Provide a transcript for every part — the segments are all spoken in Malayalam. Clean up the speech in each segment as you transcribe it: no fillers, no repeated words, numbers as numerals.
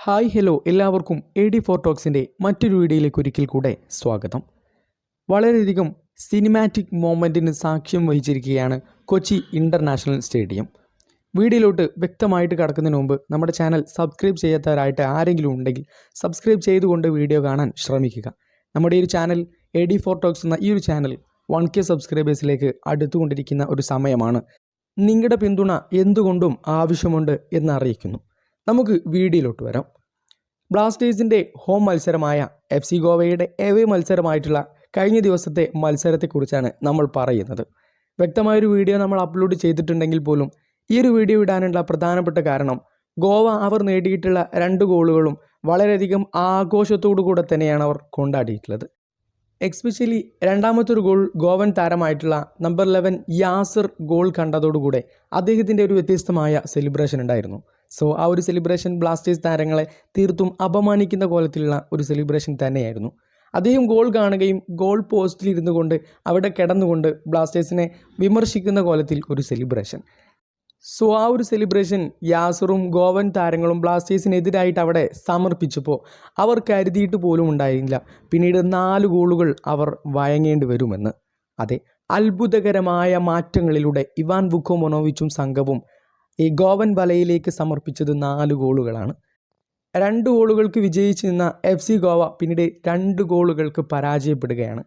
ഹായ് ഹലോ എല്ലാവർക്കും AD4 ടോക്സിൻ്റെ മറ്റൊരു വീഡിയോയിലേക്ക് ഒരിക്കൽ കൂടെ സ്വാഗതം. വളരെയധികം സിനിമാറ്റിക് മൊമെൻറ്റിന് സാക്ഷ്യം വഹിച്ചിരിക്കുകയാണ് കൊച്ചി ഇൻ്റർനാഷണൽ സ്റ്റേഡിയം. വീഡിയോയിലോട്ട് വ്യക്തമായിട്ട് കടക്കുന്നതിന് മുമ്പ് നമ്മുടെ ചാനൽ സബ്സ്ക്രൈബ് ചെയ്യാത്തവരായിട്ട് ആരെങ്കിലും ഉണ്ടെങ്കിൽ സബ്സ്ക്രൈബ് ചെയ്തുകൊണ്ട് വീഡിയോ കാണാൻ ശ്രമിക്കുക. നമ്മുടെ ഈ ഒരു ചാനൽ AD4 ടോക്സ് എന്ന ഈ ഒരു ചാനൽ 1K സബ്സ്ക്രൈബേഴ്സിലേക്ക് അടുത്തുകൊണ്ടിരിക്കുന്ന ഒരു സമയമാണ്. നിങ്ങളുടെ പിന്തുണ എന്തുകൊണ്ടും ആവശ്യമുണ്ട് എന്നറിയിക്കുന്നു. നമുക്ക് വീഡിയോയിലോട്ട് വരാം. ബ്ലാസ്റ്റേഴ്സിൻ്റെ ഹോം മത്സരമായ FC ഗോവയുടെ എവേ മത്സരമായിട്ടുള്ള കഴിഞ്ഞ ദിവസത്തെ മത്സരത്തെക്കുറിച്ചാണ് നമ്മൾ പറയുന്നത്. വ്യക്തമായൊരു വീഡിയോ നമ്മൾ അപ്ലോഡ് ചെയ്തിട്ടുണ്ടെങ്കിൽ പോലും ഈ ഒരു വീഡിയോ ഇടാനുള്ള പ്രധാനപ്പെട്ട കാരണം ഗോവ അവർ നേടിയിട്ടുള്ള 2 ഗോളുകളും വളരെയധികം ആഘോഷത്തോടു കൂടെ തന്നെയാണ് അവർ കൊണ്ടാടിയിട്ടുള്ളത്. എക്സ്പെഷ്യലി രണ്ടാമത്തെ ഒരു ഗോൾ ഗോവൻ താരമായിട്ടുള്ള നമ്പർ 11 യാസിർ ഗോൾ കണ്ടതോടുകൂടെ അദ്ദേഹത്തിൻ്റെ ഒരു വ്യത്യസ്തമായ സെലിബ്രേഷൻ ഉണ്ടായിരുന്നു. സോ ആ ഒരു സെലിബ്രേഷൻ ബ്ലാസ്റ്റേഴ്സ് താരങ്ങളെ തീർത്തും അപമാനിക്കുന്ന കോലത്തിലുള്ള ഒരു സെലിബ്രേഷൻ തന്നെയായിരുന്നു. അദ്ദേഹം ഗോൾ കാണുകയും ഗോൾ പോസ്റ്റിൽ ഇരുന്നു കൊണ്ട് അവിടെ കിടന്നുകൊണ്ട് ബ്ലാസ്റ്റേഴ്സിനെ വിമർശിക്കുന്ന കോലത്തിൽ ഒരു സെലിബ്രേഷൻ. സോ ആ ഒരു സെലിബ്രേഷൻ യാസറും ഗോവൻ താരങ്ങളും ബ്ലാസ്റ്റേഴ്സിനെതിരായിട്ട് അവിടെ സമർപ്പിച്ചപ്പോൾ അവർ കരുതിയിട്ട് പോലും ഉണ്ടായിരുന്നില്ല പിന്നീട് 4 ഗോളുകൾ അവർ വഴങ്ങേണ്ടി വരുമെന്ന്. അതെ, അത്ഭുതകരമായ മാറ്റങ്ങളിലൂടെ ഇവാൻ വുക്കോമനോവിച്ചും സംഘവും ഈ ഗോവൻ വലയിലേക്ക് സമർപ്പിച്ചത് 4 ഗോളുകളാണ്. 2 ഗോളുകൾക്ക് വിജയിച്ച് നിന്ന FC ഗോവ പിന്നീട് 2 ഗോളുകൾക്ക് പരാജയപ്പെടുകയാണ്.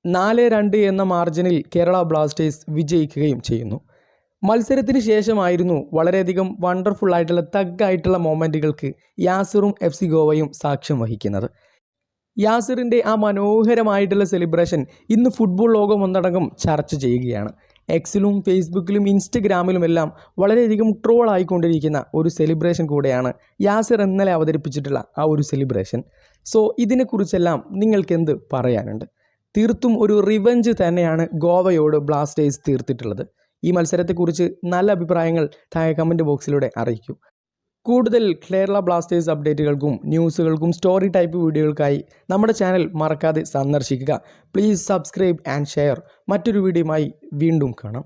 4-2 എന്ന മാർജിനിൽ കേരള ബ്ലാസ്റ്റേഴ്സ് വിജയിക്കുകയും ചെയ്യുന്നു. മത്സരത്തിന് ശേഷമായിരുന്നു വളരെയധികം വണ്ടർഫുൾ ആയിട്ടുള്ള തഗ്ഗായിട്ടുള്ള മൊമെൻറ്റുകൾക്ക് യാസിറും FC ഗോവയും സാക്ഷ്യം വഹിക്കുന്നത്. യാസിറിൻ്റെ ആ മനോഹരമായിട്ടുള്ള സെലിബ്രേഷൻ ഇന്ന് ഫുട്ബോൾ ലോകം ഒന്നടങ്കം ചർച്ച ചെയ്യുകയാണ്. എക്സിലും ഫേസ്ബുക്കിലും ഇൻസ്റ്റഗ്രാമിലുമെല്ലാം വളരെയധികം ട്രോൾ ആയിക്കൊണ്ടിരിക്കുന്ന ഒരു സെലിബ്രേഷൻ കൂടെയാണ് യാസിർ ഇന്നലെ അവതരിപ്പിച്ചിട്ടുള്ള ആ ഒരു സെലിബ്രേഷൻ. സോ ഇതിനെക്കുറിച്ചെല്ലാം നിങ്ങൾക്ക് എന്ത് പറയാനുണ്ട്? തീർത്തും ഒരു റിവഞ്ച് തന്നെയാണ് ഗോവയോട് ബ്ലാസ്റ്റേഴ്സ് തീർത്തിട്ടുള്ളത്. ഈ മത്സരത്തെക്കുറിച്ച് നല്ല അഭിപ്രായങ്ങൾ താഴെ കമൻറ്റ് ബോക്സിലൂടെ അറിയിക്കൂ. കൂടുതൽ കേരള ബ്ലാസ്റ്റേഴ്സ് അപ്ഡേറ്റുകൾക്കും ന്യൂസുകൾക്കും സ്റ്റോറി ടൈപ്പ് വീഡിയോകൾക്കായി നമ്മുടെ ചാനൽ മറക്കാതെ സന്ദർശിക്കുക. Please subscribe and share. മറ്റൊരു വീഡിയോയുമായി വീണ്ടും കാണാം.